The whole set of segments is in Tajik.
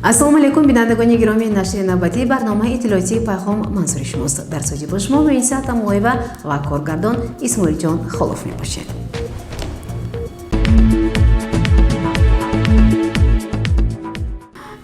Ассалому алейкум, бинандагони гироми нашри навбатии барномаи иттилоотии пайғом манзури шумост. Дар соҳати бо шумо Муиса Тамоева ва коргардон Исмоилҷон Холов мебошед.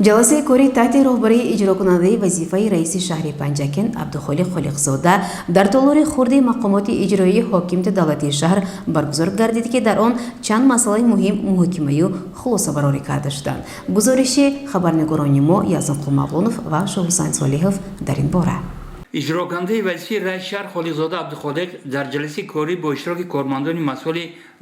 جلسه کوری تحت راهبری اجرا کننده وظیفه رئیس شهر پنجکن عبدالخالق خالقزاده در تالار خورد مقامات اجرایی حاکمیت دولتی شهر برگزار گردید که در آن چند مسئله مهم محاکمه و خلاصه برآوری کرده شدند. گزارش خبرنگاران ما یزدانقل مولانوف و شاه حسین صالحов در این باره. اجرا کننده وظیفه رئیس شهر خالقزاده عبدالخالق در جلسه کاری با اشتراک کارمندان مسئول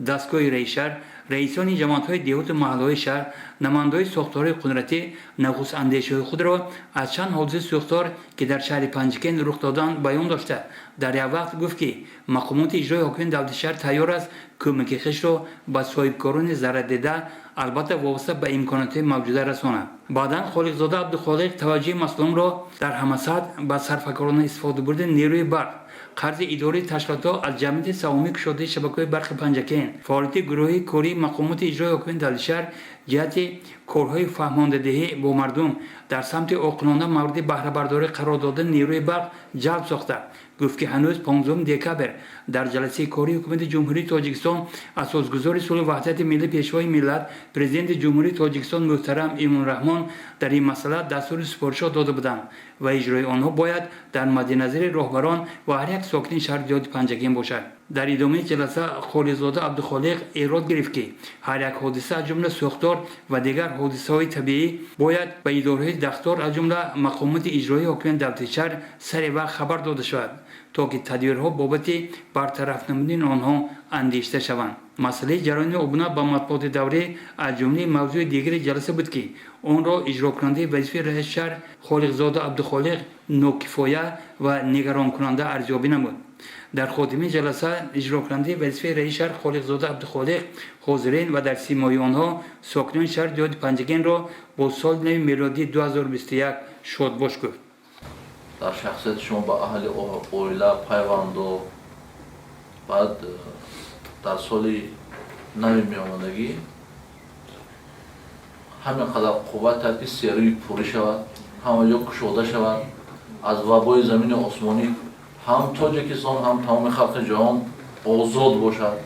دستگاه رئیس شهر، رئیسان جماعت‌های دیهات و محله‌های شهر، نمایندگان ساختارهای قدرتی نخست اندیشه‌های خود را از چند حادثه سوختار که در شهر پنجکن رخ دادند بیان داشته. در یک وقت گفت که مقامات اجرایی حاکم دولت شهر تیار است کمک خویش را به صاحبکاران ضرر دیده البته وابسته به امکانات موجوده رساند. بعداً خالقزاده عبدالخالق توجه مسئولان را در همه سطح به صرفه‌کارانه استفاده بردن نیروی برق، قرض اداری تشکیلات از جمعیت سهامی کشاده شبکه‌های برق پنجکن، فعالیت گروه کاری مقامات اجرایی حاکم دولت شهر جهت کارهای فهماندهی با مردم در سمت عاقلانه مورد بهره برداری قرار دادن نیروی برق جلب ساخته. گفت که هنوز 15 دکبر در جلسه کاری حکومت جمهوری تاجیکستان اساسگذار صلح وحدت ملی پیشوای ملت پرزیدنت جمهوری تاجیکستان محترم ایمان رحمان در این مسئله دستور سفارشات داده بودند و اجرای آنها باید در مد نظر راهبران و هر یک ساکن شهر دیهات پنجکن باشد. در ادامه جلسه خالقزاده عبدالخالق ایراد گرفت که هر یک حادثه از جمله ساختار و دیگر حادثه‌های طبیعی باید به اداره‌های دستور از جمله مقامات اجرایی حاکم دولت شهر سریع و خبر داده شود تا که تدبیرها بابت برطرف نمودن آنها اندیشیده شوند. مسئله جریان عبور به مطبوعات دوره از جمله موضوع دیگر جلسه بود که آن را اجرا کننده وظیفه رئیس شهر خالقزاده عبدالخالق ناکفایه و نگران کننده ارزیابی نمود. در خاتمه جلسه اجرا کننده وظیفه رئیس شهر خالقزاده عبدالخالق حاضرین و در سیمای آنها ساکنان شهر دیهات پنجکن را با سال نو میلادی 2021 شادباش گفت. در شخصیت شما با اهل اویله پیوند و بعد در سال نوی میامدگی همین قدر قوت که سیروی پوری شود، همه یا کشوده شود از وبای زمین آسمانی، هم تاجیکستان هم تمام خلق جهان آزاد باشد.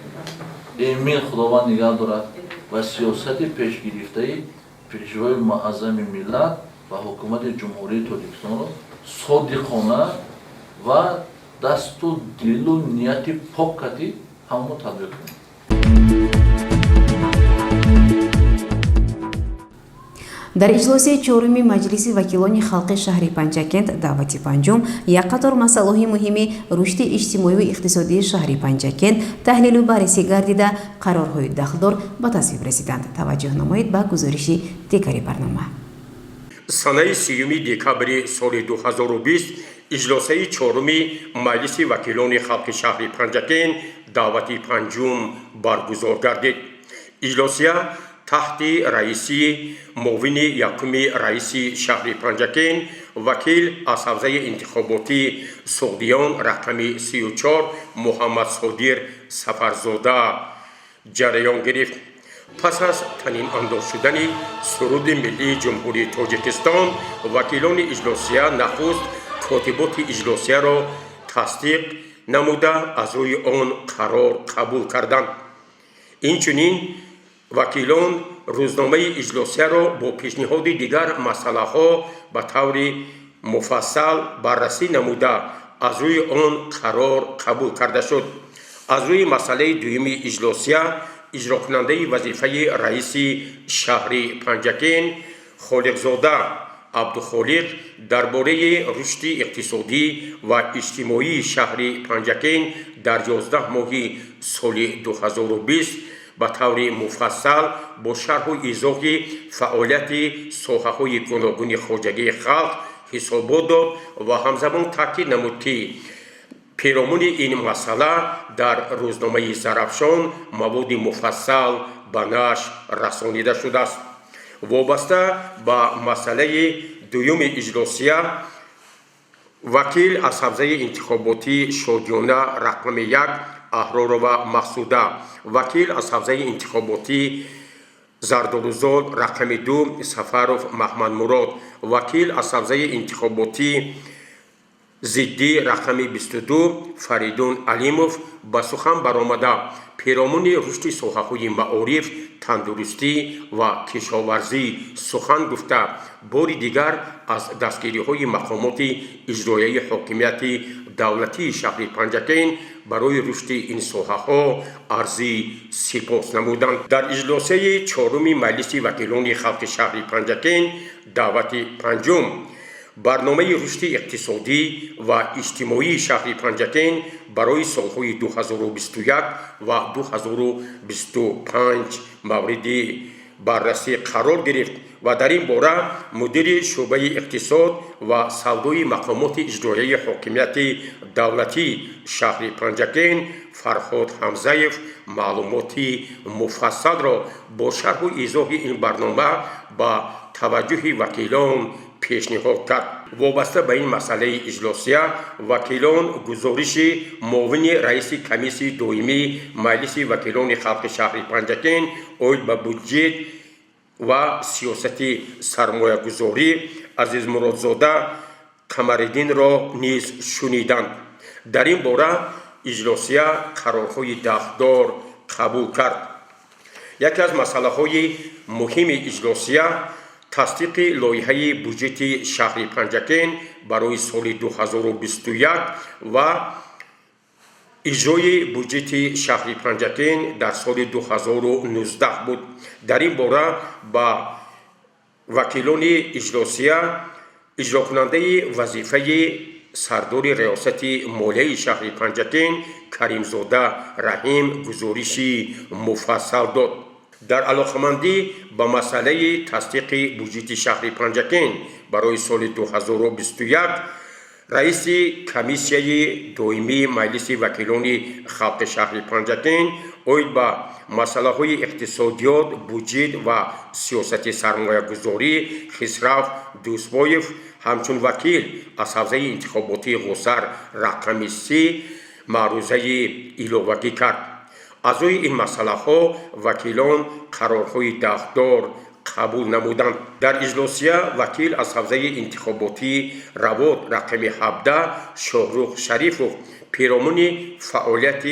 امین خداوند نگاه دارد و سیاست پیش گرفته پیشوای معظم ملت و حکومت جمهوری تاجیکستان را صادقانه و دست و دل و نیت پاکی همو تطبیق کنید. در اجلاس چهارم مجلس وکیلان خلق شهر پنجکن دعوت پنجم یک قطار مسائل مهم رشد اجتماعی و اقتصادی شهر پنجکن تحلیل و بررسی گردیده قرارهای دخلدار به تصویب رسیدند. توجه نمایید به گزارش دیگری برنامه. سنه 30 دکبر سال 2020 اجلاس چهارم مجلس وکیلان خلق شهر پنجکن دعوت پنجم برگزار گردید. اجلاس تحت رئیسی معاون یکم رئیس شهر پنجکن وکیل از حوزه انتخاباتی سعودیان رقم 34 محمد صادق سفرزاده جریان گرفت. پس از تنین انداز شدن سرود ملی جمهوری تاجیکستان وکیلان اجلاسیه نخست کاتبات اجلاسیه را تصدیق نموده از روی آن قرار قبول کردند. اینچنین وکیلان روزنامه اجلاسیه را با پیشنهاد دیگر مسئله ها به طور مفصل بررسی نموده از روی آن قرار قبول کرده شد. از روی مسئله دوم اجلاسیه اجرا کننده وظیفه رئیس شهر پنجکن خالقزاده عبدالخالق درباره رشد اقتصادی و اجتماعی شهر پنجکن در 11 ماه سال 2020 به طور مفصل با شرح و ایضاح فعالیت ساحه‌های گوناگون خواجگی خلق حسابات داد و همزمان تاکید نمود که پیرامون این مسئله در روزنامه زرافشان مواد مفصل به نشر رسانیده شده است. وابسته به مسئله دوم اجلاسیه وکیل از حوزه انتخاباتی شادیانه رقم 1 احرار و مقصوده وکیل از حوزه انتخاباتی زردالوزاد رقم 2 سفرов محمد مراد وکیل از حوزه انتخاباتی ضدی رقم 22 فریدون علیموف با سخن برآمده پیرامون رشد ساحه‌های معارف تندرستی و کشاورزی سخن گفته بار دیگر از دستگیری‌های مقامات اجرایی حاکمیت دولتی شهر پنجکین برای رشد این ساحه‌ها عرضی سپاس نمودند. در اجلاس چهارم مجلس وکیلان خلق شهر پنجکین دعوت پنجم برنامه رشد اقتصادی و اجتماعی شهر پنجکین برای سالهای 2021 و 2025 مورد بررسی قرار گرفت و در این باره مدیر شعبه اقتصاد و سودای مقامات اجرایی حاکمیت دولتی شهر پنجکین فرهاد حمزه‌یف معلومات مفصل را با شرح و ایضاح این برنامه با توجه وکیلان پیشنهاد کرد. وابسته به این مسئله اجلاسیه وکیلان گزارش معاون رئیس کمیسیون دائمی مجلس وکیلان خلق شهر پنجکین اوید به بودجه و سیاست سرمایه گذاری عزیز مرادزاده قمرالدین را نیز شنیدند. در این باره اجلاسیه قرارهای داغدار قبول کرد. یکی از مسئله های مهم اجلاسیه تصدیق لایحه بودجه شهر پنجکین برای سال 2021 و اجرای بودجه شهر پنجکین در سال 2019 بود. در این باره با وکیلان اجلاسیه اجرا کننده وظیفه سردار ریاست مالیه شهر پنجکین کریمزاده رحیم گزارش مفصل داد. در علاقمندی به مسئله تصدیق بودجه شهر پنجکین برای سال 2021 رئیس کمیسیون دائمی مجلس وکیلان خلق شهر پنجکین اوید به مسئله های اقتصادیات بودجه و سیاست سرمایه گذاری خسرو دوستبایف همچون وکیل از حوزه انتخاباتی غوسر رقم 3 معروضه ایلاوگی کرد. از روی این مسئله ها وکیلان قرارهای داغدار قبول نمودند. در اجلاسیه وکیل از حوزه انتخاباتی رواد رقم 17 شاهرخ شریفوف پیرامون فعالیت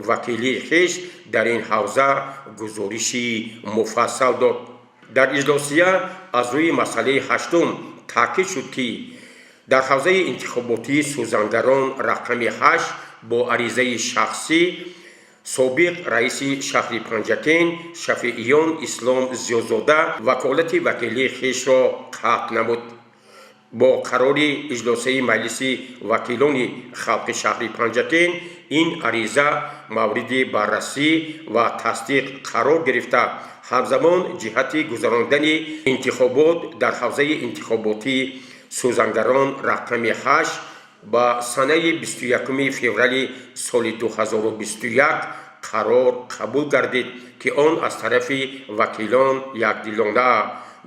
وکیلی خویش در این حوزه گزارش مفصل داد. در اجلاسیه از روی مسئله هشتم تاکید شد که در حوزه انتخاباتی سوزنگران رقم 8 با عریضه شخصی سابق رئیس شهر پنجکین شفیعیان اسلام زیازاده وکالت وکیلی خویش را قطع نمود. با قرار اجلاسه مجلس وکیلان خلق شهر پنجکین این عریضه مورد بررسی و تصدیق قرار گرفته همزمان جهت گذراندن انتخابات در حوزه انتخاباتی سوزنگران رقم 8 با سنه 21 فوریه سال 2021 قرار قبول گردید که آن از طرف وکیلان یکدلانه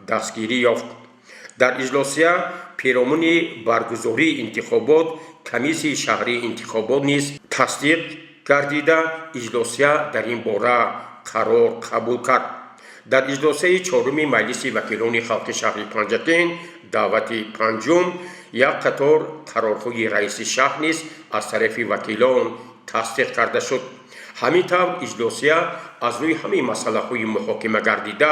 دستگیری یافت. در اجلاسیه پیرامون برگزاری انتخابات کمیسیون شهری انتخابات نیز تصدیق گردیده اجلاسیه در این باره قرار قبول کرد. در اجلاسه چهارم مجلس وکیلان خلق شهر پنجکین دعوت پنجم یک قطار قرارهای رئیس شهر نیز از طرف وکیلان تصدیق کرده شد. همینطور اجلاسیه از روی همه مسئله های محاکمه گردیده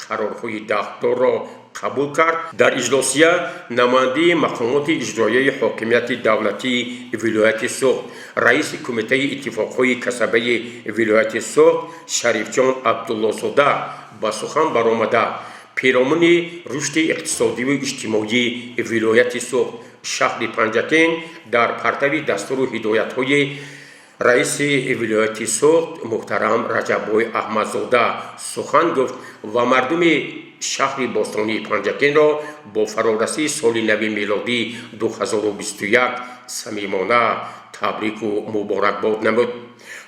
قرارهای داغدار را قبول کرد. در اجلاسیه نماینده مقامات اجرایی حاکمیت دولتی ولایت سوخت رئیس کمیته اتفاقهای کسبه ولایت سوخت شریف جان عبدالله زاده با سخن برآمده پیرامون رشد اقتصادی و اجتماعی ولایت سوخت شهر پنجکین در پرتو دستور و هدایت‌های رئیس ولایت سوخت محترم رجب احمدزاده سخن گفت و مردم شهر باستانی پنجکین را با فرارسی سال نو میلادی 2021 صمیمانه تبریک و مبارکباد نمود.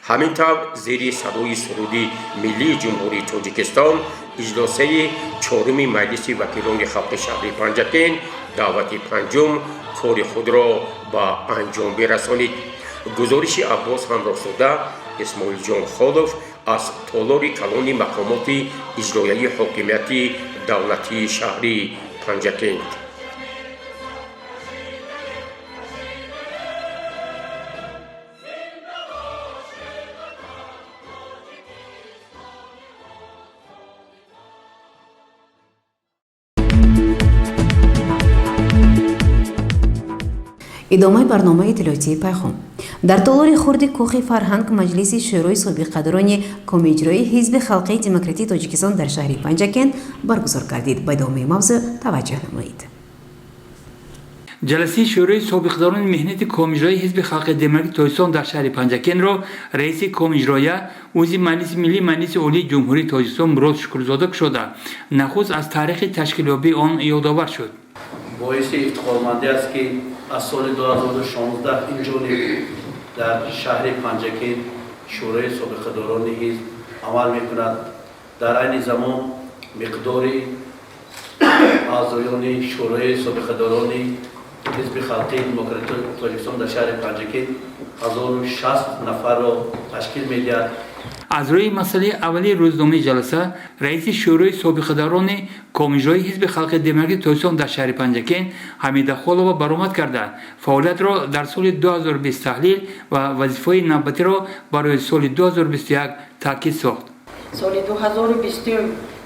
همینطور زیر صدای سرودی ملی جمهوری تاجیکستان اجلاسه چهارم مجلس وکیلان خلق شهر پنجکین دعوت پنجم کار خود را با انجام برسانید. گزارش عباس همراه شده اسماعیل جان خالف аз толори калони мақомоти иҷроияи ҳокимияти давлатии шаҳри Панҷакент. идомаи барномаи иттилоотии пайғом. дар толори хурди кӯхи фарҳанг маҷлиси шӯрои собиққадрони комииҷрои ҳизби халқии демократии тоҷикистон дар шаҳри Панҷакент баргузор гардид. Ба идомаи мавзӯъ таваҷҷӯҳ намоед. جلسه شورای سابقداران مهنت کمیجرای حزب خلق دموکراتیک تاجیکستان در شهر پنجکن را رئیس کمیجرای عضو مجلس ملی مجلس عالی جمهوری تاجیکستان مراد شکرزاده شده نخست از تاریخ تشکیلیابی آن یادآور شد. باعث افتخارمندی است که از سال 2016 اینجوری در شهر پنجکن شورای سابقداران حزب عمل میکند. در این زمان مقدار اعضایان شورای سابقداران حزب خلقی دموکراتیک تاجیکستان در شهر پنجکن 1060 نفر را تشکیل می‌دهد. از روی مسئله اولی روزنامه جلسه رئیس شورای سابقداران کمیجرای حزب خلق دموکراتیک تاجیکستان در شهر پنجکن حمید خالووا برآمد کرده فعالیت را در سال 2020 تحلیل و وظیفه نوبتی را برای سال 2021 تاکید ساخت. سال 2020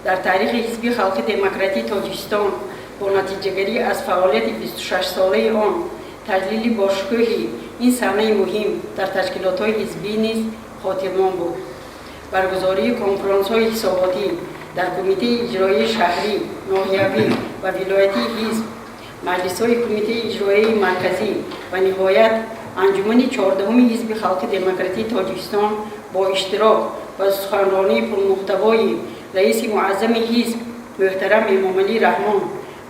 در تاریخ حزب خلق دموکراتیک تاجیکستان با نتیجه‌گیری از فعالیت 26 ساله آن تجلیل باشکوهی این صحنه مهم در تشکیلات‌های حزبی نیز خاتمان بود. برگزاری کنفرانس‌های حساباتی در کمیته اجرایی شهری، ناحیوی و ولایتی حزب، مجلس‌های کمیته اجرایی مرکزی و نهایت انجمن 14 حزب خلق دموکراتیک تاجیکستان با اشتراک و سخنرانی پرمحتوای رئیس معظم حزب محترم امامعلی رحمان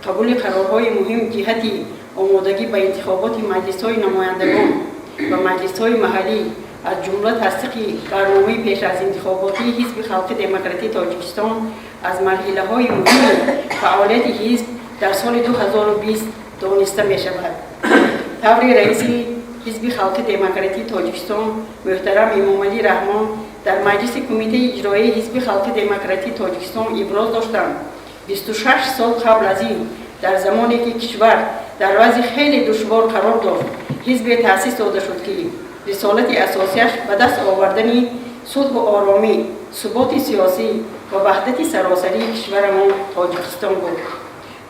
قبول قرارهای مهم جهتی آمادگی به انتخابات مجلس‌های نمایندگان و مجلس‌های محلی از جمله تصدیق برنامه پیش از انتخاباتی حزب خلق دموکراتیک تاجیکستان از مرحله‌های مهم فعالیت حزب در سال 2020 دانسته می‌شود. طور رئیس حزب خلق دموکراتیک تاجیکستان محترم امامعلی رحمان در مجلس کمیته اجرایی حزب خلق دموکراتیک تاجیکستان ابراز داشتند 26 سال قبل از این در زمانی که کشور در وضع خیلی دشوار قرار داشت حزب تأسیس داده شد که رسالت اساسیش به دست آوردن صلح و آرامی، ثبات سیاسی و وحدت سراسری کشور ما تاجیکستان بود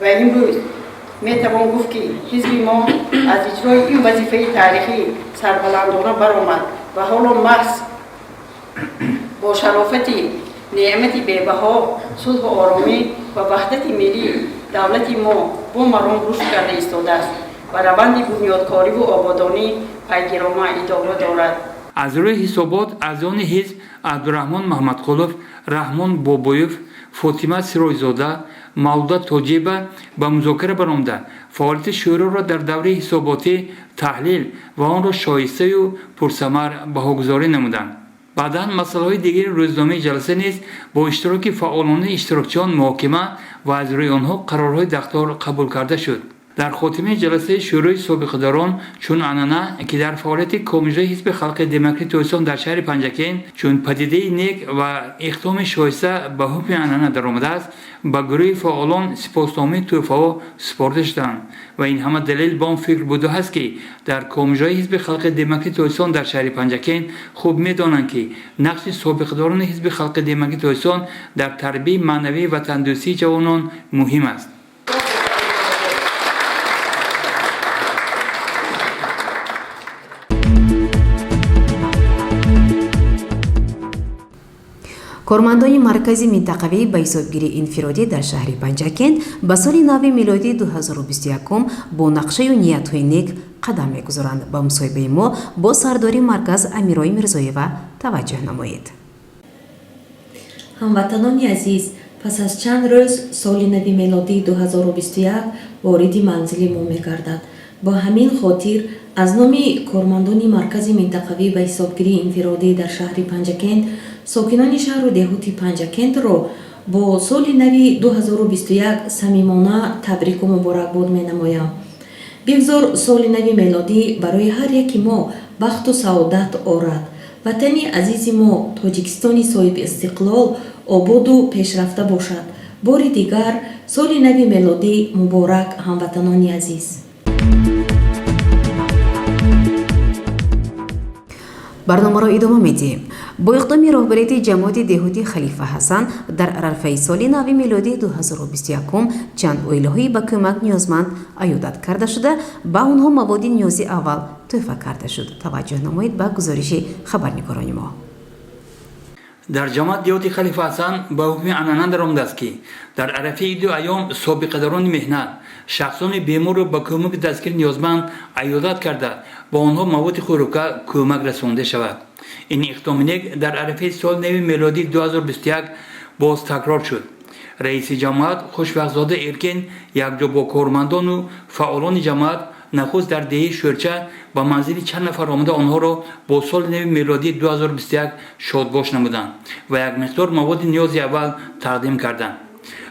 و امروز میتوان گفت که حزب ما از اجرای این وظیفه تاریخی سربلندانه برآمد و حالا محض با شرافت نعمت بی‌بها صلح و آرامی و وحدت ملی دولت ما با مرام رشد کرده ایستاده است و روند بنیادکاری و آبادانی پیگیرانه ادامه دارد. از روی حسابات اعضایان حزب عبدالرحمن محمدقلوف، رحمان بابویف، فاطمه سرایزاده، مولوده توجیبه به مذاکره برآمده فعالیت شورا را در دوره حساباتی تحلیل و آن را شایسته و پرثمر بهاگذاری نمودند. بعداً مسائل دیگر روزنامه جلسه نیز با اشتراک فعالان اشتراکچیان محاکمه و از روی آنها قرارهای دختار قبول کرده شد. در خاتمه جلسه شورای سابقداران چون عنعنه که در فعالیت کمیجرای حزب خلق دموکراتیک تاجیکستان در شهر پنجکن چون پدیده نیک و اقدام شایسته به حکم عنعنه درآمده است به گروه فعالان سپاسنامه تحفه سپرده شدند و این همه دلیل با آن فکر بوده است که در کمیجرای حزب خلق دموکراتیک تاجیکستان در شهر پنجکن خوب می‌دانند که نقش سابقداران حزب خلق دموکراتیک تاجیکستان در تربیت معنوی و تندرستی جوانان مهم است. کارمندان مرکزی منطقوی با حسابگیری انفرادی در شهر پنجکن به سال نو میلادی 2021 با نقشه و نیت‌های نیک قدم می‌گذارند. با مصاحبه ما با سرداری مرکز امیرای میرزایeva توجه نمایید. هموطنان عزیز، پس از چند روز سال نو میلادی 2021 وارد منزل ما می‌گردد. با همین خاطر از نام کارمندان مرکز منطقوی به حسابگیری انفرادی در شهر پنجکن ساکنان شهر و دهات پنجکن را با سال نو 2021 صمیمانه تبریک و مبارکباد می‌نمایم. بگذار سال نو میلادی برای هر یکی ما بخت و سعادت آرد ватани азизи мо тоҷикистони соҳиби истиқлол ободу пешрафта бошад. бори дигар соли нави мелодӣ муборак, ҳамватанони азиз. барномаро идома медиҳем. бо иқдоми роҳбарияти ҷамоати деҳотӣ халифа ҳасан дар арафаи соли нави милодии 2021 чанд оилаҳои ба кӯмак ниёзманд айёдат карда шуда ба онҳо маводи ниёзи аввал тӯҳфа карда шуд. таваҷҷӯҳ намоед ба гузориши хабарнигорони мо. дар ҷамоат деҳоти халифа ҳасан ба ҳукми анъана даромадааст ки дар арафаи иду айём собиқадарони меҳнат шахсони беморро ба кӯмаки дастгир ниёзманд айёдат карда ба онҳо маводи хӯрока кӯмак расонда шавад. ин иқдоми дар арафаи соли нави милодии 2021 боз такрор шуд. раиси ҷамоат хушбахтзода эркен якҷо бо кормандону фаъолони ҷамоат нахуст дар деҳаи шӯрча ба манзили чанд нафар омада онҳоро бо соли нави милодии 2021 шодбош намуданд ва як миқдор маводи ниёзи аввал тақдим карданд.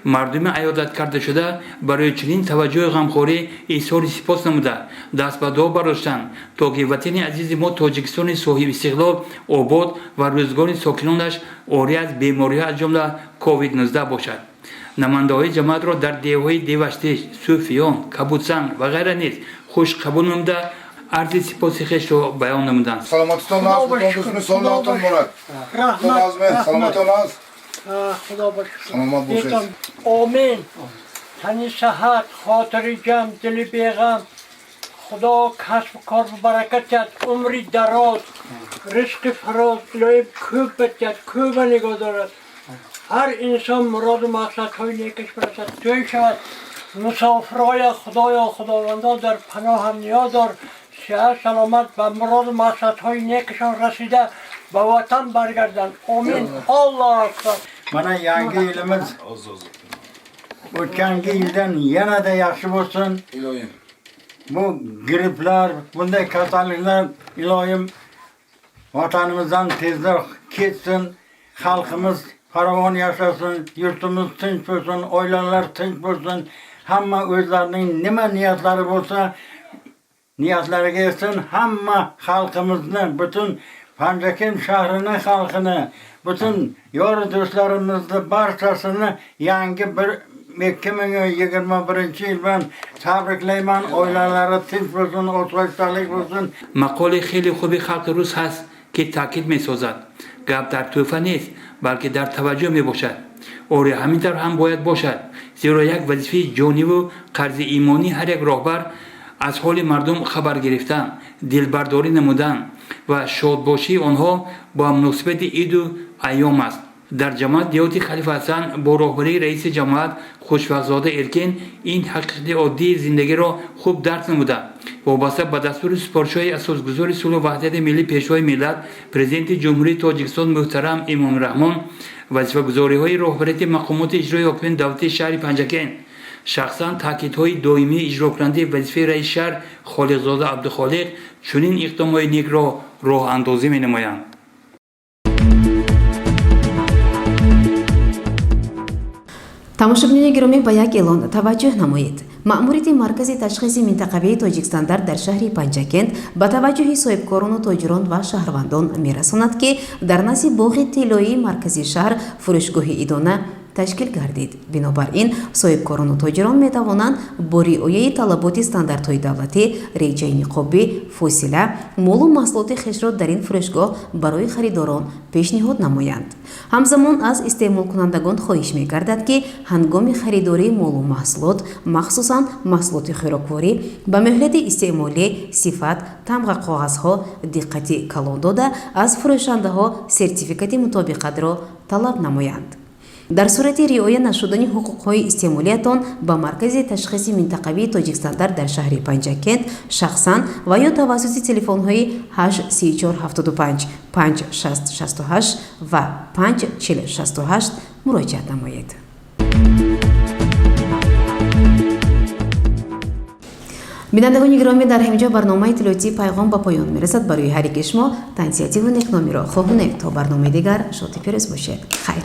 мардуми айёдат карда шуда барои чунин таваҷҷӯҳи ғамхорӣ изҳори сипос намуда даст ба дуо бардоштанд то ки ватани азизи мо тоҷикистони соҳиби истиқлол обод ва рӯзгори сокинонаш ори аз бемориҳо аз ҷумла COVID-19 бошад. намояндаҳои ҷамоатро дар деҳаҳои деваштиш, суфиён, кабудсанг ва ғайра низ хуш қабул намуда арзи сипоси хешро баён намуданд. саломатистон аст, худо солатон мурад. саломатон аст. خدا باشه. سلامت باشید. آمین. تنی صحت، خاطری جمع، دلی بیغم. خدا کسب کار و برکت کرد، عمری دراز، رزق فراز، الهی خوب بده، خوب نگاه دارد. هر انسان مراد و مقصد های نیکش برسد. توی شود مسافرای خداوندان در پناه هم نیاز دار. صحت سلامت و مراد و مقصد های نیکشان رسیده به وطن برگردن. آمین. الله اکبر. Mana yangi yilimiz o'tgangi yildan yanada yaxshi bo'lsin. İlohim. Bu griplar, bunday kasalliklar ilohim vatanimizdan tezda ketsin. Xalqimiz farovon yashasin, yurtimiz tinch bo'lsin, oilalar tinch bo'lsin. Hamma o'zlarining nima niyatlari bo'lsa niyatlariga yetsin. Hamma xalqimizni, butun Panjaken shahrini xalqini, bütün yori do'stlarimizni barchasini yangi 2021 yil bilan tabriklayman. Oilalari tinch bo'lsin, osoyishtalik bo'lsin. мақоли хеле хуби халқи рус ҳаст ки таъкид месозад гап дар тӯҳфа нест, балки дар таваҷҷӯҳ мебошад. оре ҳамин тавр ҳам бояд бошад, зеро як вазифаи ҷониву қарзи имонии ҳар як роҳбар аз ҳоли мардум хабар гирифтан, дилбардорӣ намудан ва шодбошии онҳо ба муносибати иду айём аст. дар ҷамоат деҳоти халифа ҳасан бо роҳбарии раиси ҷамоат хушбахтзода эркен ин ҳақиқати оддии зиндагиро хуб дарк намуда вобаста ба дастури супоришҳои асосгузори сулҳу ваҳдати миллӣ пешвои миллат президенти ҷумҳурии тоҷикистон муҳтарам имомраҳмон вазифагузориҳои роҳбарияти мақомоти иҷрои ҳокимияти давлати шаҳри Панҷакен шахсан таъкидҳои доимии иҷрокунандаи вазифаи раиси шаҳр холиқзода абдухолиқ чунин иқдомҳои некро роҳандозӣ менамоянд. тамошобинони гиромӣ ба як эълон таваҷҷӯҳ намоед. маъмурияти маркази ташхиси минтақавии тоҷикстандар дар шаҳри Панҷакент ба таваҷҷӯҳи соҳибкорону тоҷирон ва шаҳрвандон мерасонад ки дар назди боғи тиллоии маркази шаҳр фурӯшгоҳи идона ташкил гардид. бинобар ин соҳибкорону тоҷирон метавонанд бо риояи талаботи стандартҳои давлатӣ реҷаи ниқобӣ, фосила, молу маҳсулоти хешро дар ин фурӯшгоҳ барои харидорон пешниҳод намоянд. ҳамзамон аз истеъмолкунандагон хоҳиш мегардад ки ҳангоми харидории молу маҳсулот, махсусан маҳсулоти хӯрокворӣ, ба муҳлати истеъмолӣ, сифат, тамға коғазҳо диққати калон дода аз фурӯшандаҳо сертификати мутобиқатро талаб намоянд. дар сурати риоя нашудани ҳуқуқҳои истеъмолиятон ба маркази ташхиси минтақавии тоҷикстандар дар шаҳри Панҷакент шахсан ва ё тавассути телефонҳои 83475 5668 ва 54068 муроҷиат намоед. бинандагони гиромӣ, дар ҳаминҷо барномаи иттилоотии пайғом ба поён мерасад. барои ҳар яки шумо тансиятиву некномиро хоҳонем. то барномаи дигар шоди пирӯз бошед. хайр.